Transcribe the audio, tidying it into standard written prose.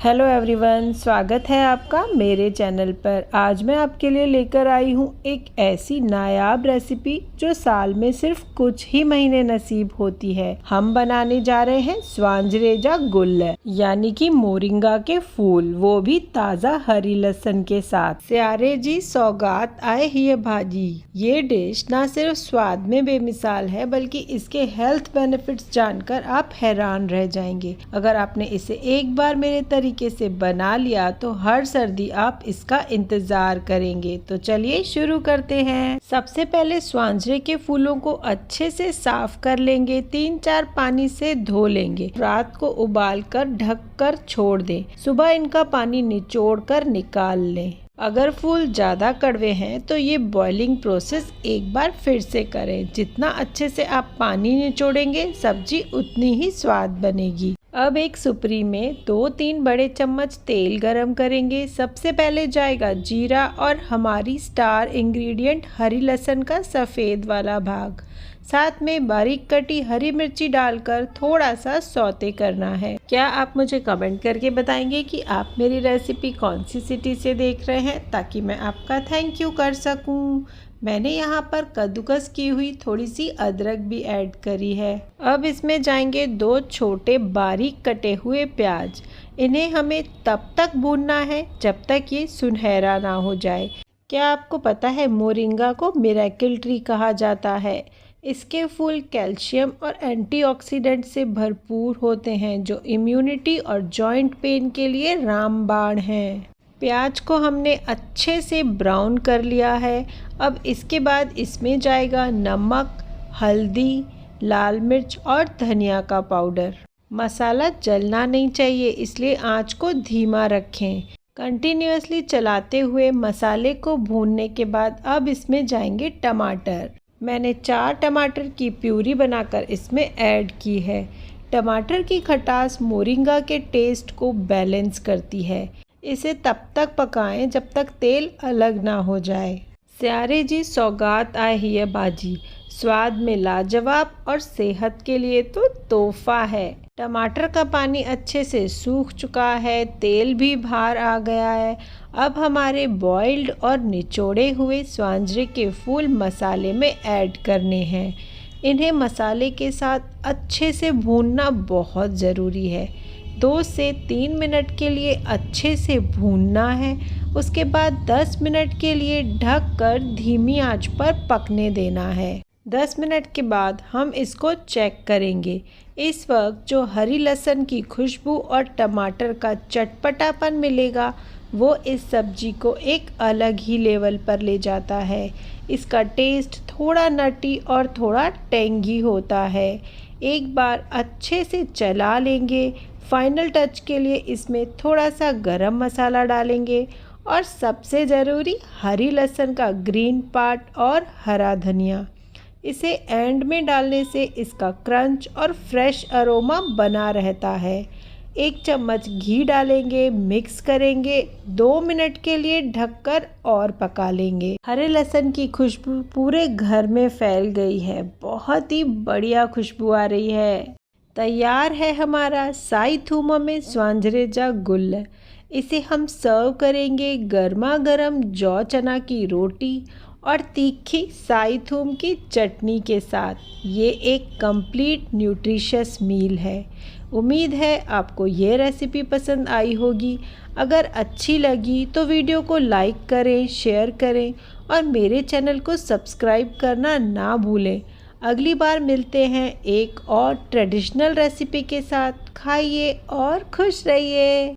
Hello everyone, स्वागत है आपका मेरे चैनल पर। आज मैं आपके लिए लेकर आई हूँ एक ऐसी नायाब रेसिपी जो साल में सिर्फ कुछ ही महीने नसीब होती है। हम बनाने जा रहे हैं स्वांजरेजा गुल, यानी कि मोरिंगा के फूल, वो भी ताज़ा हरी लहसुन के साथ। स्यारे जी सौगात आए ही भाजी। ये डिश ना सिर्फ स्वाद में बेमिसाल है बल्कि इसके हेल्थ बेनिफिट्स जानकर आप हैरान रह जाएंगे। अगर आपने इसे एक बार मेरे तरीके से बना लिया तो हर सर्दी आप इसका इंतजार करेंगे। तो चलिए शुरू करते हैं। सबसे पहले स्वांजरे के फूलों को अच्छे से साफ कर लेंगे, 3-4 पानी से धो लेंगे। रात को उबाल कर ढक कर छोड़ दें। सुबह इनका पानी निचोड़ कर निकाल लें। अगर फूल ज़्यादा कड़वे हैं तो ये बॉइलिंग प्रोसेस एक बार फिर से करें। जितना अच्छे से आप पानी निचोड़ेंगे सब्जी उतनी ही स्वाद बनेगी। अब एक सुपरी में 2-3 बड़े चम्मच तेल गरम करेंगे। सबसे पहले जाएगा जीरा और हमारी स्टार इंग्रेडिएंट हरी लहसुन का सफ़ेद वाला भाग। साथ में बारीक कटी हरी मिर्ची डालकर थोड़ा सा सौते करना है। क्या आप मुझे कमेंट करके बताएंगे कि आप मेरी रेसिपी कौन सी सिटी से देख रहे हैं, ताकि मैं आपका थैंक यू कर सकूं। मैंने यहाँ पर कद्दूकस की हुई थोड़ी सी अदरक भी ऐड करी है। अब इसमें जाएंगे 2 छोटे बारीक कटे हुए प्याज। इन्हें हमें तब तक भूनना है जब तक ये सुनहरा ना हो जाए। क्या आपको पता है मोरिंगा को मिरेकल ट्री कहा जाता है। इसके फूल कैल्शियम और एंटीऑक्सीडेंट से भरपूर होते हैं जो इम्यूनिटी और जॉइंट पेन के लिए रामबाण हैं। प्याज को हमने अच्छे से ब्राउन कर लिया है। अब इसके बाद इसमें जाएगा नमक, हल्दी, लाल मिर्च और धनिया का पाउडर। मसाला जलना नहीं चाहिए, इसलिए आंच को धीमा रखें। कंटिन्यूअसली चलाते हुए मसाले को भूनने के बाद अब इसमें जाएंगे टमाटर। मैंने 4 टमाटर की प्यूरी बनाकर इसमें ऐड की है। टमाटर की खटास मोरिंगा के टेस्ट को बैलेंस करती है। इसे तब तक पकाएं जब तक तेल अलग ना हो जाए। स्यारे जी सौगात आए ही बाजी। स्वाद में लाजवाब और सेहत के लिए तो तोहफा है। टमाटर का पानी अच्छे से सूख चुका है, तेल भी बाहर आ गया है। अब हमारे बॉइल्ड और निचोड़े हुए स्वांजरे के फूल मसाले में ऐड करने हैं। इन्हें मसाले के साथ अच्छे से भूनना बहुत ज़रूरी है। 2 से 3 मिनट के लिए अच्छे से भूनना है। उसके बाद 10 मिनट के लिए ढक कर धीमी आंच पर पकने देना है। 10 मिनट के बाद हम इसको चेक करेंगे। इस वक्त जो हरी लहसुन की खुशबू और टमाटर का चटपटापन मिलेगा वो इस सब्जी को एक अलग ही लेवल पर ले जाता है। इसका टेस्ट थोड़ा नटी और थोड़ा टेंगी होता है। एक बार अच्छे से चला लेंगे। फाइनल टच के लिए इसमें थोड़ा सा गरम मसाला डालेंगे और सबसे ज़रूरी हरी लहसुन का ग्रीन पार्ट और हरा धनिया। इसे एंड में डालने से इसका क्रंच और फ्रेश अरोमा बना रहता है। 1 चम्मच घी डालेंगे, मिक्स करेंगे, 2 मिनट के लिए ढककर और पका लेंगे। हरे लहसुन की खुशबू पूरे घर में फैल गई है। बहुत ही बढ़िया खुशबू आ रही है। तैयार है हमारा साई थूम में स्वांजरेजा गुल। इसे हम सर्व करेंगे गर्मा गर्म जौ चना की रोटी और तीखी साई थूम की चटनी के साथ। ये एक कंप्लीट न्यूट्रिशियस मील है। उम्मीद है आपको ये रेसिपी पसंद आई होगी। अगर अच्छी लगी तो वीडियो को लाइक करें, शेयर करें और मेरे चैनल को सब्सक्राइब करना ना भूलें। अगली बार मिलते हैं एक और ट्रेडिशनल रेसिपी के साथ। खाइए और खुश रहिए।